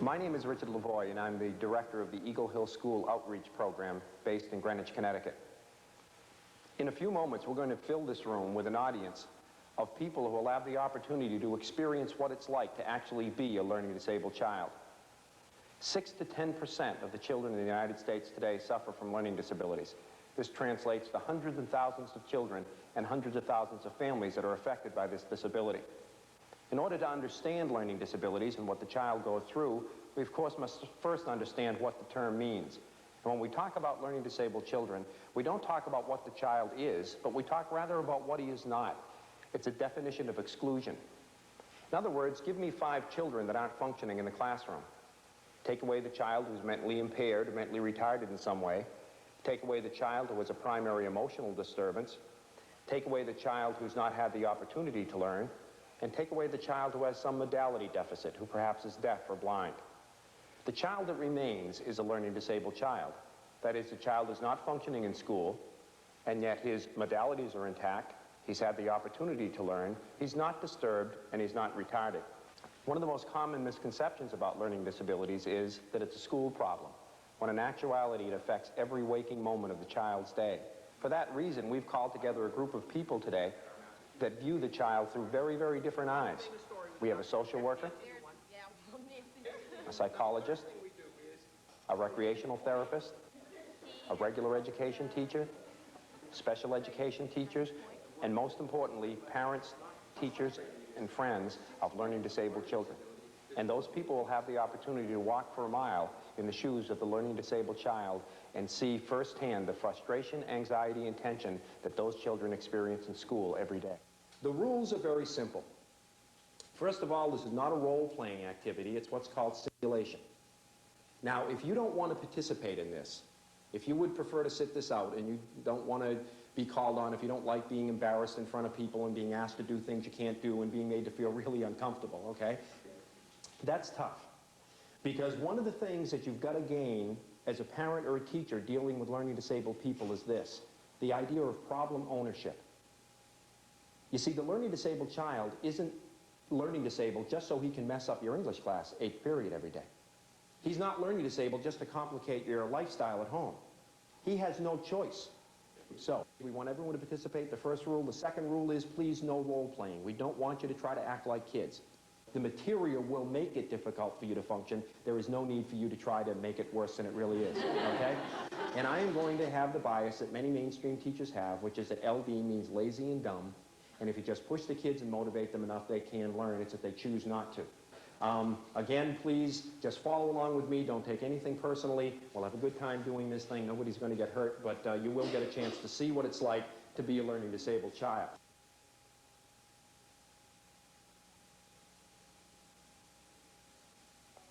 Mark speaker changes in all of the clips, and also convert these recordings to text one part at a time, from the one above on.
Speaker 1: My name is Richard Lavoie, and I'm the director of the Eagle Hill School Outreach Program based in Greenwich, Connecticut. In a few moments, we're going to fill this room with an audience of people who will have the opportunity to experience what it's like to actually be a learning disabled child. 6 to 10% of the children in the United States today suffer from learning disabilities. This translates to hundreds of thousands of children and hundreds of thousands of families that are affected by this disability. In order to understand learning disabilities and what the child goes through, we of course must first understand what the term means. And when we talk about learning disabled children, we don't talk about what the child is, but we talk rather about what he is not. It's a definition of exclusion. In other words, give me 5 children that aren't functioning in the classroom. Take away the child who's mentally impaired or mentally retarded in some way. Take away the child who has a primary emotional disturbance. Take away the child who's not had the opportunity to learn. And take away the child who has some modality deficit, who perhaps is deaf or blind. The child that remains is a learning disabled child. That is, the child is not functioning in school, and yet his modalities are intact. He's had the opportunity to learn. He's not disturbed, and he's not retarded. One of the most common misconceptions about learning disabilities is that it's a school problem, when in actuality it affects every waking moment of the child's day. For that reason, we've called together a group of people today that view the child through very, very different eyes. We have a social worker, a psychologist, a recreational therapist, a regular education teacher, special education teachers, and most importantly, parents, teachers, and friends of learning disabled children. And those people will have the opportunity to walk for a mile in the shoes of the learning disabled child and see firsthand the frustration, anxiety, and tension that those children experience in school every day. The rules are very simple. First of all, this is not a role-playing activity. It's what's called simulation. Now, if you don't want to participate in this, if you would prefer to sit this out and you don't want to be called on, if you don't like being embarrassed in front of people and being asked to do things you can't do and being made to feel really uncomfortable, okay? That's tough. Because one of the things that you've got to gain as a parent or a teacher dealing with learning disabled people is this, the idea of problem ownership. You see, the learning disabled child isn't learning disabled just so he can mess up your English class 8th period every day. He's not learning disabled just to complicate your lifestyle at home. He has no choice. So, we want everyone to participate. The first rule. The second rule is please no role playing. We don't want you to try to act like kids. The material will make it difficult for you to function. There is no need for you to try to make it worse than it really is, okay? And I am going to have the bias that many mainstream teachers have, which is that LD means lazy and dumb. And if you just push the kids and motivate them enough, they can learn. It's if they choose not to. Again, please just follow along with me. Don't take anything personally. We'll have a good time doing this thing. Nobody's going to get hurt, but you will get a chance to see what it's like to be a learning disabled child.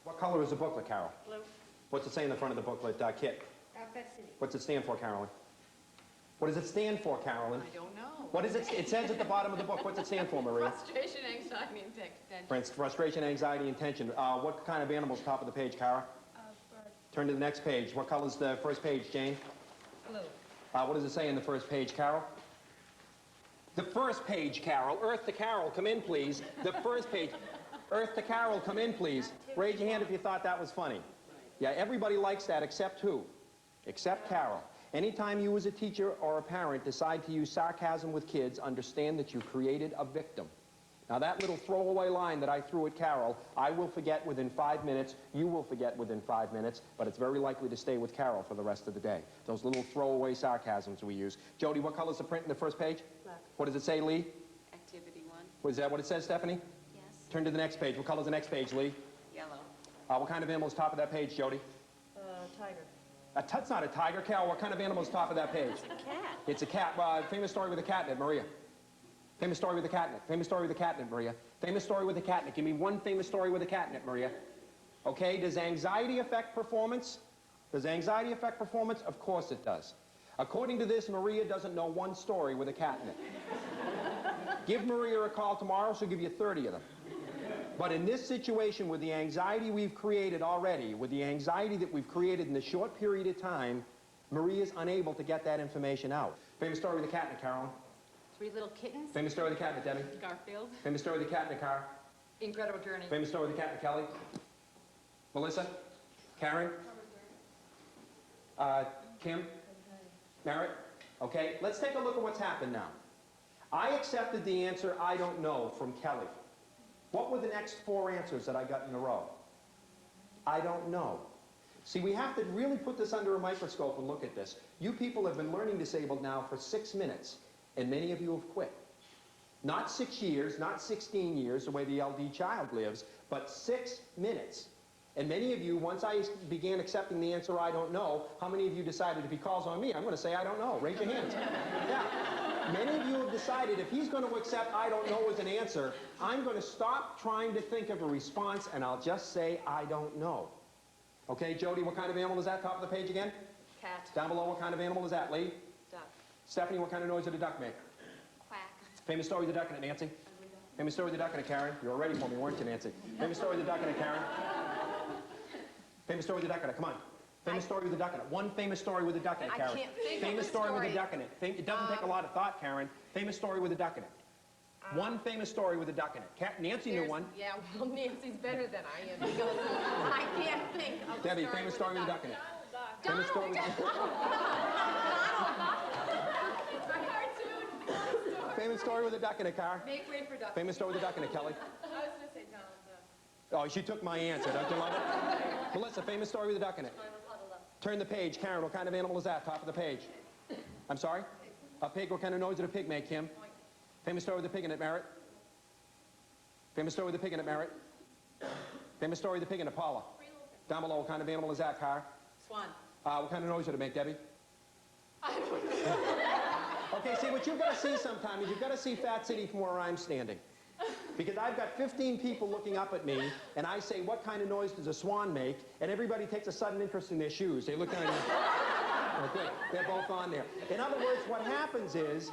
Speaker 1: What color is the booklet, Carol?
Speaker 2: Blue.
Speaker 1: What's it say in the front of the booklet, Kit?
Speaker 2: City.
Speaker 1: What's it stand for, Carolyn? What does it stand for, Carolyn?
Speaker 2: I don't know.
Speaker 1: What is it? It says at the bottom of the book. What's it stand for, Maria?
Speaker 2: Frustration, anxiety, and tension.
Speaker 1: Frustration, anxiety, and tension. What kind of animal's top of the page, Cara?
Speaker 2: Bird.
Speaker 1: Turn to the next page. What color's the first page, Jane?
Speaker 2: Blue.
Speaker 1: What does it say in the first page, Carol? The first page, Carol. Earth to Carol, come in, please. The first page. Earth to Carol, come in, please. Raise your hand if you thought that was funny. Yeah, everybody likes that except who? Except Carol. Anytime you as a teacher or a parent decide to use sarcasm with kids, understand that you created a victim. Now that little throwaway line that I threw at Carol, I will forget within 5 minutes, you will forget within 5 minutes, but it's very likely to stay with Carol for the rest of the day. Those little throwaway sarcasms we use. Jody, what color's the print in the first page?
Speaker 2: Black.
Speaker 1: What does it say, Lee?
Speaker 2: Activity 1.
Speaker 1: Was that what it says, Stephanie?
Speaker 2: Yes.
Speaker 1: Turn to the next page. What color's the next page, Lee?
Speaker 2: Yellow.
Speaker 1: What kind of animal is top of that page, Jody?
Speaker 2: Tiger.
Speaker 1: That's not a tiger. Carol, what kind of animal is top of that page?
Speaker 2: It's a cat.
Speaker 1: It's a cat. Famous story with a catnip, Maria. Famous story with a catnip. Famous story with a catnip, Maria. Famous story with a catnip. Give me one famous story with a catnip, Maria. Okay, does anxiety affect performance? Does anxiety affect performance? Of course it does. According to this, Maria doesn't know one story with a catnip. Give Maria a call tomorrow, she'll give you 30 of them. But in this situation, with the anxiety we've created already, with the anxiety that we've created in a short period of time, Maria's unable to get that information out. Famous story with the catnip, Carolyn.
Speaker 2: 3 little kittens.
Speaker 1: Famous story with the catnip, Debbie.
Speaker 2: Garfield.
Speaker 1: Famous story with the catnip, Car.
Speaker 2: Incredible Journey.
Speaker 1: Famous story with the catnip, Kelly. Melissa? Karen? Kim? Merritt? Okay, let's take a look at what's happened now. I accepted the answer, I don't know, from Kelly. What were the next 4 answers that I got in a row? I don't know. See, we have to really put this under a microscope and look at this. You people have been learning disabled now for 6 minutes, and many of you have quit. Not 6 years, not 16 years, the way the LD child lives, but 6 minutes. And many of you, once I began accepting the answer, I don't know, how many of you decided if he calls on me, I'm going to say I don't know? Raise your hands. Yeah. Many of you have decided if he's going to accept I don't know as an answer, I'm going to stop trying to think of a response and I'll just say I don't know. Okay, Jody, what kind of animal is that? Top of the page again?
Speaker 2: Cat.
Speaker 1: Down below, what kind of animal is that? Lee?
Speaker 2: Duck.
Speaker 1: Stephanie, what kind of noise did a duck make?
Speaker 2: Quack.
Speaker 1: Famous story of the duck in it, Nancy? Famous story of the duck in it, Karen? You were ready for me, weren't you, Nancy? Famous story of the duck in it, Karen? Famous story with the duck in it, come on. Famous story with the duck in it. One famous story with the duck in it, Karen.
Speaker 2: I can't think
Speaker 1: famous
Speaker 2: of a
Speaker 1: story with
Speaker 2: story.
Speaker 1: the duck in it. It doesn't take a lot of thought, Karen. Famous story with the duck in it. One famous story with the duck in it. Nancy knew one.
Speaker 2: Yeah, well, Nancy's better than I am because I can't think of
Speaker 1: Debbie,
Speaker 2: a story
Speaker 1: famous
Speaker 2: with
Speaker 1: story
Speaker 2: a
Speaker 1: with the
Speaker 2: duck.
Speaker 1: duck in it.
Speaker 2: Donald
Speaker 1: Famous story with Famous story with the duck in it, car.
Speaker 2: Make way for duck.
Speaker 1: Famous story with the duck in it, Kelly.
Speaker 2: I was going to say Donald Duck.
Speaker 1: Oh, she took my answer. Don't you love it? Melissa, famous story with the duck in it. Turn the page. Karen, what kind of animal is that? Top of the page. I'm sorry? A pig. What kind of noise did a pig make, Kim? Famous story with the pig in it, Merritt. Famous story with the pig in it, Merritt. Famous story with the pig in it, Paula. Down below, what kind of animal is that, Car?
Speaker 2: Swan.
Speaker 1: What kind of noise did it make, Debbie? Okay, see, what you've got to see sometime is you've got to see Fat City from where I'm standing. Because I've got 15 people looking up at me, and I say, what kind of noise does a swan make? And everybody takes a sudden interest in their shoes. They look down and okay, they're both on there. In other words, what happens is,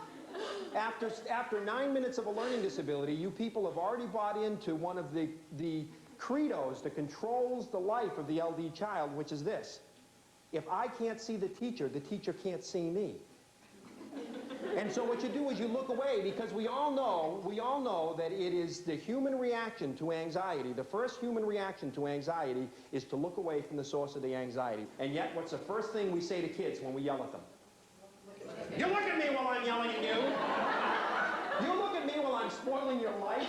Speaker 1: after 9 minutes of a learning disability, you people have already bought into one of the credos that controls the life of the LD child, which is this. If I can't see the teacher can't see me. And so what you do is you look away because we all know that it is the human reaction to anxiety. The first human reaction to anxiety is to look away from the source of the anxiety. And yet, what's the first thing we say to kids when we yell at them? You look at me while I'm yelling at you. You look at me while I'm spoiling your life.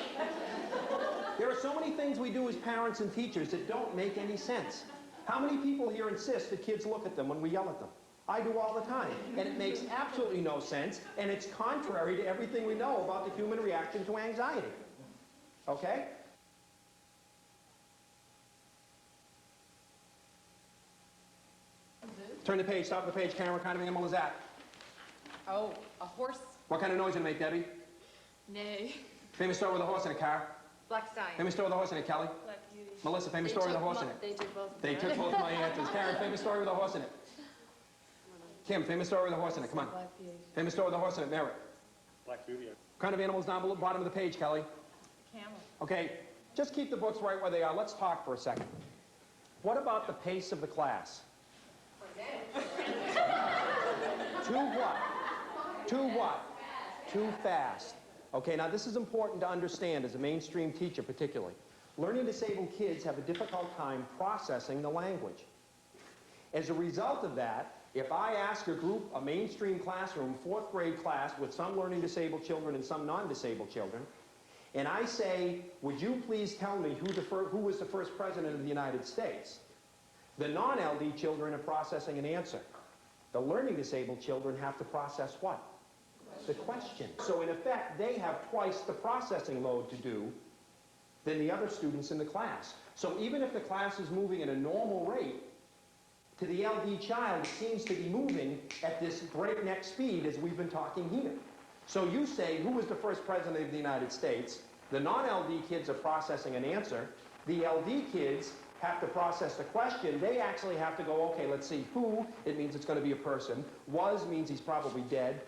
Speaker 1: There are so many things we do as parents and teachers that don't make any sense. How many people here insist that kids look at them when we yell at them? I do all the time, and it makes absolutely no sense, and it's contrary to everything we know about the human reaction to anxiety. Okay? Turn the page, top of the page, Karen, what kind of animal is that?
Speaker 2: Oh, a horse.
Speaker 1: What kind of noise did it make, Debbie?
Speaker 2: Nay.
Speaker 1: Famous story with a horse in a car.
Speaker 2: Black Stallion.
Speaker 1: Famous story with a horse in it, Kelly.
Speaker 2: Black Beauty.
Speaker 1: Melissa, famous story with a horse in it.
Speaker 2: They took both.
Speaker 1: They took both my answers. Karen, famous story with a horse in it. Kim, famous story with a horse in it. Come on.
Speaker 2: Black Beauty.
Speaker 1: Famous story with a horse in it. Merritt.
Speaker 3: Black Beauty.
Speaker 1: What kind of animals down below, bottom of the page, Kelly?
Speaker 2: Camel.
Speaker 1: Okay, just keep the books right where they are. Let's talk for a second. What about the pace of the class? Too what? Too what? Too fast. Okay, now this is important to understand as a mainstream teacher particularly. Learning disabled kids have a difficult time processing the language. As a result of that, if I ask a group, a mainstream classroom, 4th grade class with some learning disabled children and some non-disabled children, and I say, would you please tell me who was the first president of the United States? The non-LD children are processing an answer. The learning disabled children have to process what? The question. So in effect, they have twice the processing load to do than the other students in the class. So even if the class is moving at a normal rate, to the LD child, it seems to be moving at this breakneck speed as we've been talking here. So you say, who was the first president of the United States? The non-LD kids are processing an answer. The LD kids have to process the question. They actually have to go, okay, let's see, who, it means it's going to be a person. Was means he's probably dead.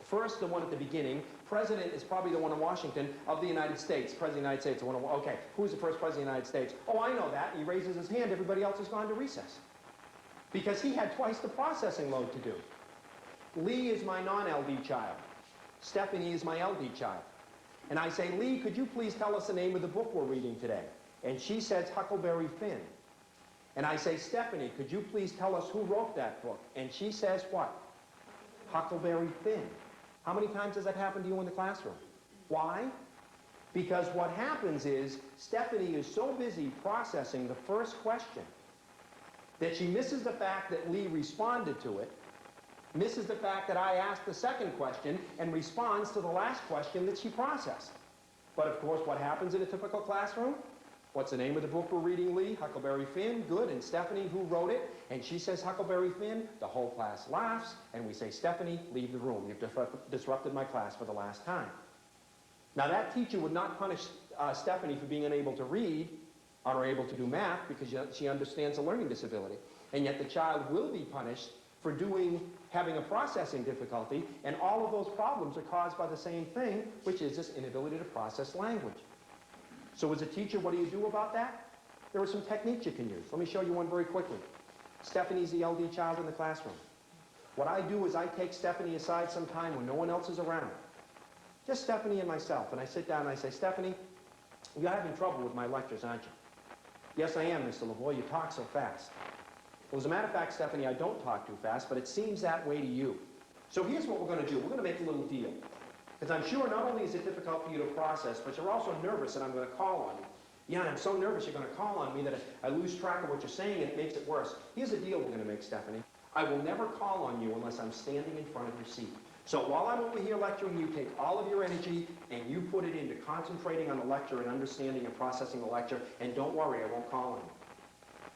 Speaker 1: First, the one at the beginning. President is probably the one in Washington of the United States. President of the United States, the one in, okay, who's the first president of the United States? Oh, I know that. He raises his hand. Everybody else has gone to recess. Because he had twice the processing load to do. Lee is my non-LD child. Stephanie is my LD child. And I say, Lee, could you please tell us the name of the book we're reading today? And she says Huckleberry Finn. And I say, Stephanie, could you please tell us who wrote that book? And she says what? Huckleberry Finn. How many times has that happened to you in the classroom? Why? Because what happens is Stephanie is so busy processing the first question that she misses the fact that Lee responded to it, misses the fact that I asked the second question, and responds to the last question that she processed. But of course, what happens in a typical classroom? What's the name of the book we're reading, Lee? Huckleberry Finn. Good. And Stephanie, who wrote it? And she says Huckleberry Finn. The whole class laughs, and we say, Stephanie, leave the room. You've disrupted my class for the last time. Now, that teacher would not punish Stephanie for being unable to read or unable to do math because she understands a learning disability. And yet the child will be punished for having a processing difficulty, and all of those problems are caused by the same thing, which is this inability to process language. So as a teacher, what do you do about that? There are some techniques you can use. Let me show you one very quickly. Stephanie's the LD child in the classroom. What I do is I take Stephanie aside sometime when no one else is around. Just Stephanie and myself. And I sit down and I say, Stephanie, you're having trouble with my lectures, aren't you? Yes, I am, Mr. Lavoie. You talk so fast. Well, as a matter of fact, Stephanie, I don't talk too fast, but it seems that way to you. So here's what we're going to do. We're going to make a little deal. Because I'm sure not only is it difficult for you to process, but you're also nervous that I'm going to call on you. Yeah, I'm so nervous you're going to call on me that I lose track of what you're saying and it makes it worse. Here's the deal we're going to make, Stephanie. I will never call on you unless I'm standing in front of your seat. So while I'm over here lecturing, you take all of your energy and you put it into concentrating on the lecture and understanding and processing the lecture, and don't worry, I won't call on you.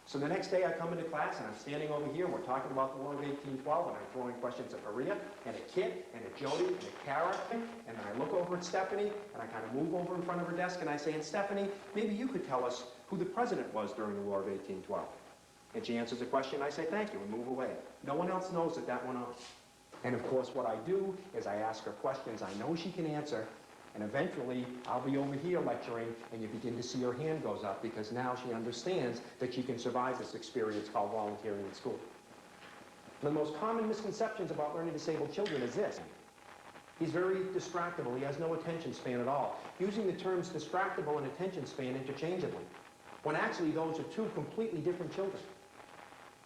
Speaker 1: So the next day I come into class and I'm standing over here and we're talking about the War of 1812 and I'm throwing questions at Maria and at Kit and at Jody and at Kara, and then I look over at Stephanie and I kind of move over in front of her desk and I say, and Stephanie, maybe you could tell us who the president was during the War of 1812. And she answers the question and I say, thank you, and move away. No one else knows that that went on. And of course what I do is I ask her questions I know she can answer, and eventually I'll be over here lecturing and you begin to see her hand goes up because now she understands that she can survive this experience called volunteering in school. The most common misconceptions about learning disabled children is this. He's very distractible. He has no attention span at all. Using the terms distractible and attention span interchangeably, when actually those are two completely different children.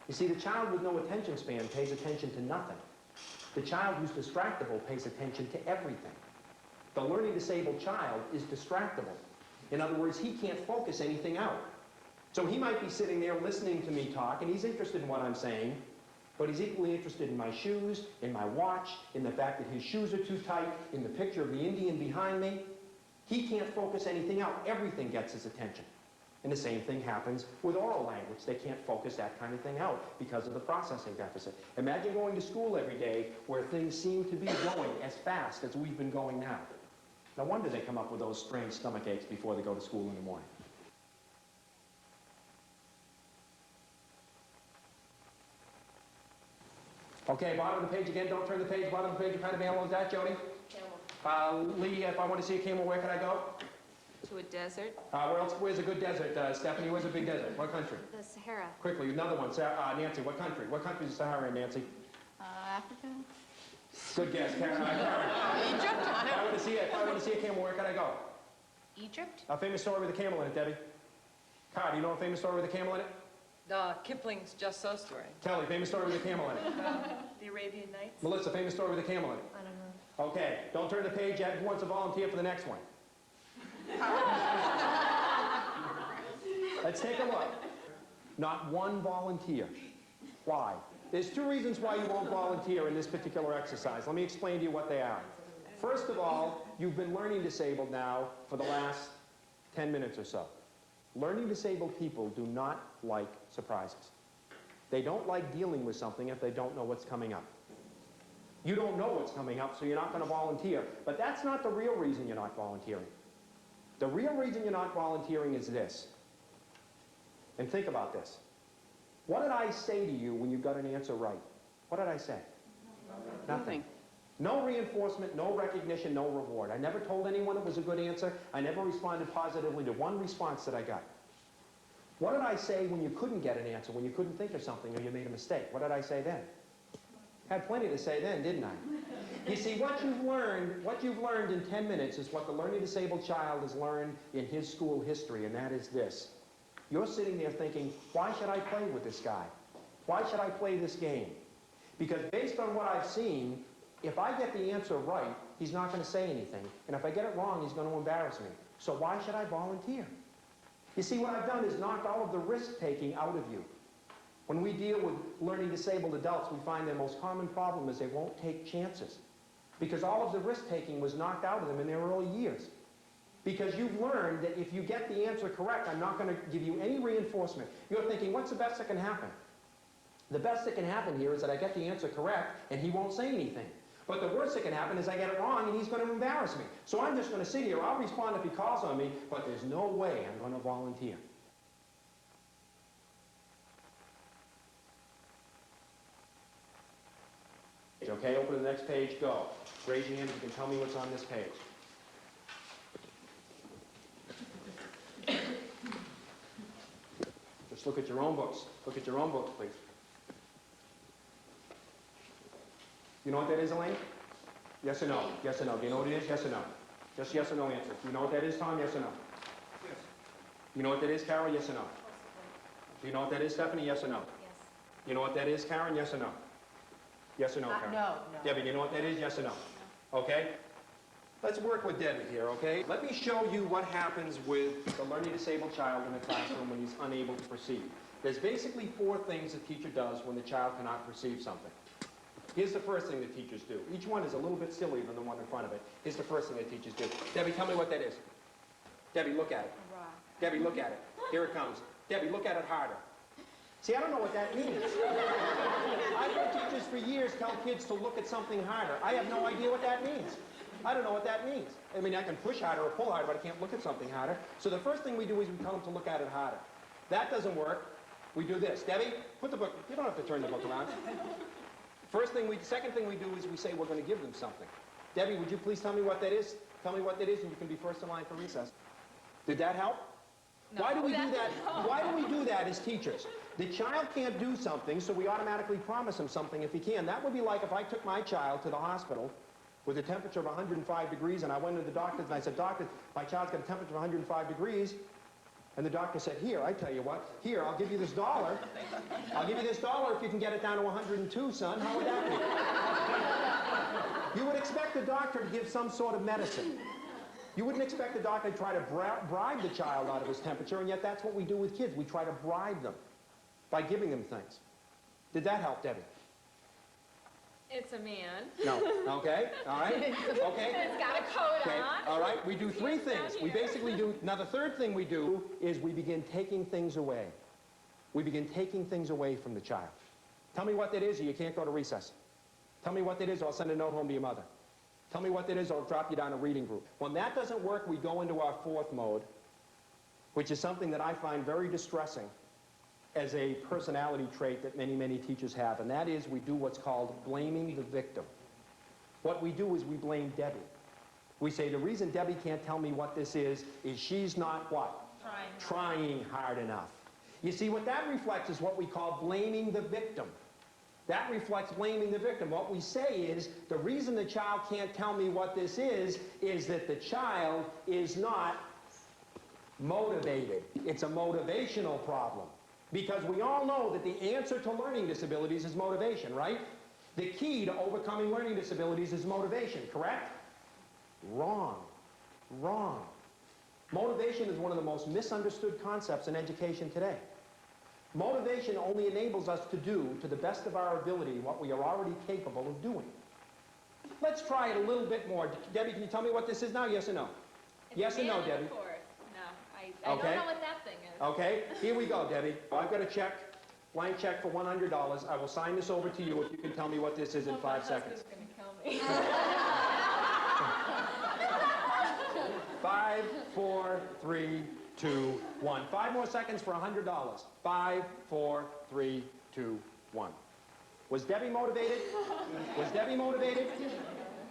Speaker 1: You see, the child with no attention span pays attention to nothing. The child who's distractible pays attention to everything. The learning disabled child is distractible. In other words, he can't focus anything out. So he might be sitting there listening to me talk, and he's interested in what I'm saying, but he's equally interested in my shoes, in my watch, in the fact that his shoes are too tight, in the picture of the Indian behind me. He can't focus anything out. Everything gets his attention. And the same thing happens with oral language. They can't focus that kind of thing out because of the processing deficit. Imagine going to school every day where things seem to be going as fast as we've been going now. No wonder they come up with those strange stomach aches before they go to school in the morning. Okay, bottom of the page again. Don't turn the page. Bottom of the page. What kind of animal is that, Jody?
Speaker 2: Camel.
Speaker 1: Lee, if I want to see a camel, where can I go?
Speaker 2: To a desert.
Speaker 1: Where else? Where's a good desert? Stephanie, where's a big desert? What country?
Speaker 2: The Sahara.
Speaker 1: Quickly, another one. Nancy, what country? What country is the Sahara in, Nancy?
Speaker 2: Africa.
Speaker 1: Good guess, Karen.
Speaker 2: Egypt.
Speaker 1: If I want to see a camel, where can I go?
Speaker 2: Egypt.
Speaker 1: A famous story with a camel in it, Debbie. Car, do you know a famous story with a camel in it?
Speaker 3: Kipling's Just So story.
Speaker 1: Kelly, famous story with a camel in it.
Speaker 3: The Arabian Nights.
Speaker 1: Melissa, famous story with a camel in it.
Speaker 2: I don't know.
Speaker 1: Okay, don't turn the page yet. Who wants to volunteer for the next one? Let's take a look. Not one volunteer. Why? There's two reasons why you won't volunteer in this particular exercise. Let me explain to you what they are. First of all, you've been learning disabled now for the last 10 minutes or so. Learning disabled people do not like surprises. They don't like dealing with something if they don't know what's coming up. You don't know what's coming up, so you're not going to volunteer. But that's not the real reason you're not volunteering. The real reason you're not volunteering is this. And think about this. What did I say to you when you got an answer right? What did I say? Nothing. No reinforcement, no recognition, no reward. I never told anyone it was a good answer. I never responded positively to one response that I got. What did I say when you couldn't get an answer, when you couldn't think of something or you made a mistake? What did I say then? Had plenty to say then, didn't I? You see, what you've learned in 10 minutes is what the learning disabled child has learned in his school history, and that is this. You're sitting there thinking, why should I play with this guy? Why should I play this game? Because based on what I've seen, if I get the answer right, he's not going to say anything. And if I get it wrong, he's going to embarrass me. So why should I volunteer? You see, what I've done is knocked all of the risk-taking out of you. When we deal with learning disabled adults, we find their most common problem is they won't take chances. Because all of the risk-taking was knocked out of them in their early years. Because you've learned that if you get the answer correct, I'm not going to give you any reinforcement. You're thinking, what's the best that can happen? The best that can happen here is that I get the answer correct and he won't say anything. But the worst that can happen is I get it wrong and he's going to embarrass me. So I'm just going to sit here. I'll respond if he calls on me, but there's no way I'm going to volunteer. Okay, open to the next page, go. Raise your hand if you can tell me what's on this page. Just look at your own books. Look at your own books, please. You know what that is, Elaine? Yes or no? Yes or no? Do you know what it is? Yes or no? Just yes or no answer. Do you know what that is, Tom? Yes or no? Yes. You know what that is, Carol? Yes or no? Do you know what that is, Stephanie? Yes or no?
Speaker 2: Yes.
Speaker 1: You know what that is, Karen? Yes or no? Yes or no, Karen?
Speaker 2: No.
Speaker 1: Debbie, do you know what that is? Yes or no? Okay? Let's work with Debbie here, okay? Let me show you what happens with the learning disabled child in the classroom when he's unable to perceive. There's basically 4 things a teacher does when the child cannot perceive something. Here's the first thing that teachers do. Each one is a little bit sillier than the one in front of it. Here's the first thing that teachers do. Debbie, tell me what that is. Debbie, look at it. Debbie, look at it. Here it comes. Debbie, look at it harder. See, I don't know what that means. I've heard teachers for years tell kids to look at something harder. I have no idea what that means. I don't know what that means. I mean, I can push harder or pull harder, but I can't look at something harder. So the first thing we do is we tell them to look at it harder. That doesn't work. We do this. Debbie, put the book, you don't have to turn the book around. Second thing we do is we say we're going to give them something. Debbie, would you please tell me what that is? Tell me what that is and you can be first in line for recess. Did that help?
Speaker 2: No,
Speaker 1: Why do we do that?
Speaker 2: no.
Speaker 1: Why do we do that as teachers? The child can't do something, so we automatically promise him something if he can. That would be like if I took my child to the hospital with a temperature of 105 degrees and I went to the doctor and I said, "Doctor, my child's got a temperature of 105 degrees. And the doctor said, "Here, I tell you what, here, I'll give you this $1. I'll give you this $1 if you can get it down to 102, son." How would that be? You would expect the doctor to give some sort of medicine. You wouldn't expect the doctor to try to bribe the child out of his temperature, and yet that's what we do with kids. We try to bribe them by giving them things. Did that help, Debbie?
Speaker 2: It's a man.
Speaker 1: No. Okay. All right. Okay.
Speaker 2: It's got a coat
Speaker 1: Okay.
Speaker 2: on.
Speaker 1: All right. We do 3
Speaker 2: It's down
Speaker 1: things. We
Speaker 2: here.
Speaker 1: basically do. Now, the third thing we do is we begin taking things away. We begin taking things away from the child. Tell me what that is, or you can't go to recess. Tell me what that is, or I'll send a note home to your mother. Tell me what that is, or I'll drop you down a reading group. When that doesn't work, we go into our 4th mode, which is something that I find very distressing as a personality trait that many, many teachers have, and that is we do what's called blaming the victim. What we do is we blame Debbie. We say the reason Debbie can't tell me what this is she's not what? Trying hard enough. You see, what that reflects is what we call blaming the victim. That reflects blaming the victim. What we say is the reason the child can't tell me what this is that the child is not motivated. It's a motivational problem. Because we all know that the answer to learning disabilities is motivation, right? The key to overcoming learning disabilities is motivation, correct? Wrong. Wrong. Motivation is one of the most misunderstood concepts in education today. Motivation only enables us to do, to the best of our ability, what we are already capable of doing. Let's try it a little bit more. Debbie, can you tell me what this is now, yes or no? Yes or no, Debbie?
Speaker 2: I
Speaker 1: Okay.
Speaker 2: don't know what that thing is.
Speaker 1: Okay, here we go, Debbie. I've got a check, blank check for $100. I will sign this over to you if you can tell me what this is in 5 seconds.
Speaker 2: My husband's gonna kill me.
Speaker 1: 5, 4, 3, 2, 1. 5 more seconds for $100. 5, 4, 3, 2, 1. Was Debbie motivated? Was Debbie motivated?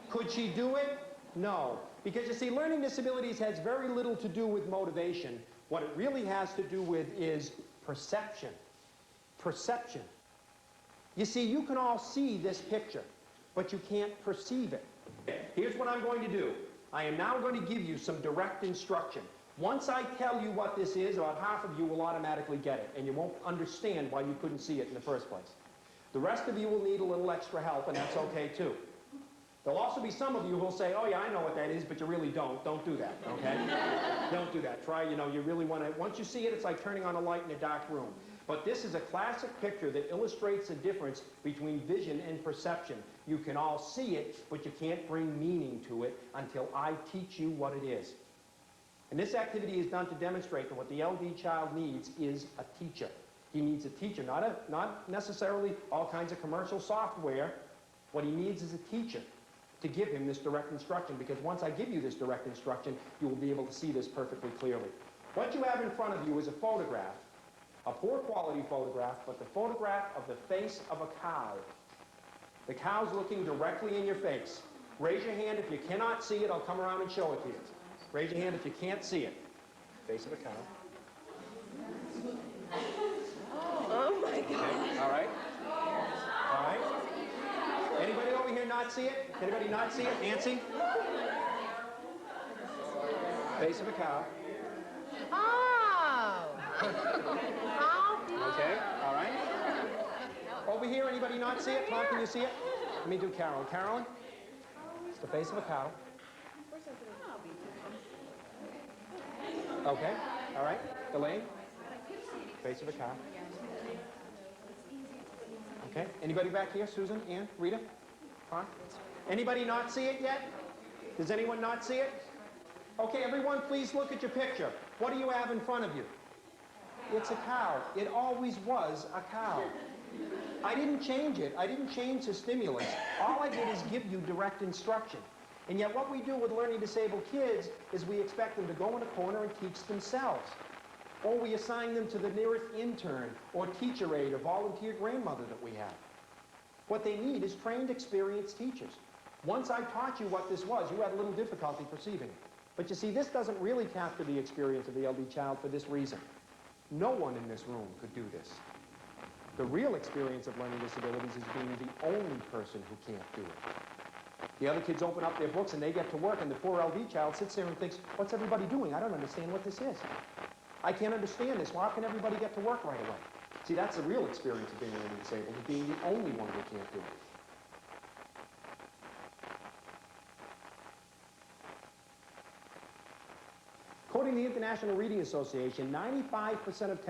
Speaker 1: Could she do it? No. Because you see, learning disabilities has very little to do with motivation. What it really has to do with is perception. Perception. You see, you can all see this picture, but you can't perceive it. Here's what I'm going to do. I am now going to give you some direct instruction. Once I tell you what this is, about half of you will automatically get it, and you won't understand why you couldn't see it in the first place. The rest of you will need a little extra help, and that's okay too. There'll also be some of you who'll say, oh yeah, I know what that is, but you really don't. Don't do that, okay? Don't do that. Try, you really want to, once you see it, it's like turning on a light in a dark room. But this is a classic picture that illustrates the difference between vision and perception. You can all see it, but you can't bring meaning to it until I teach you what it is. And this activity is done to demonstrate that what the LD child needs is a teacher. He needs a teacher, not necessarily all kinds of commercial software. What he needs is a teacher to give him this direct instruction, because once I give you this direct instruction, you will be able to see this perfectly clearly. What you have in front of you is a photograph, a poor quality photograph, but the photograph of the face of a cow. The cow's looking directly in your face. Raise your hand if you cannot see it. I'll come around and show it to you. Raise your hand if you can't see it. Face of a cow.
Speaker 2: Oh my God.
Speaker 1: Okay, all right. All right. Anybody over here not see it? Anybody not see it? Nancy? Face of a cow.
Speaker 2: Oh.
Speaker 1: Okay, all right. Over here, anybody not see it? Tom, can you see it? Let me do Carolyn. Carolyn? It's the face of a cow. Okay, all right. Elaine? Face of a cow. Okay, anybody back here? Susan, Ann, Rita? Huh? Anybody not see it yet? Does anyone not see it? Okay, everyone, please look at your picture. What do you have in front of you? It's a cow. It always was a cow. I didn't change it. I didn't change the stimulus. All I did is give you direct instruction. And yet what we do with learning disabled kids is we expect them to go in a corner and teach themselves. Or we assign them to the nearest intern or teacher aide or volunteer grandmother that we have. What they need is trained, experienced teachers. Once I taught you what this was, you had a little difficulty perceiving it. But you see, this doesn't really capture the experience of the LD child for this reason. No one in this room could do this. The real experience of learning disabilities is being the only person who can't do it. The other kids open up their books and they get to work, and the poor LD child sits there and thinks, what's everybody doing? I don't understand what this is. I can't understand this. Why can everybody get to work right away? See, that's the real experience of being learning disabled, is being the only one who can't do it. According to the International Reading Association, 95% of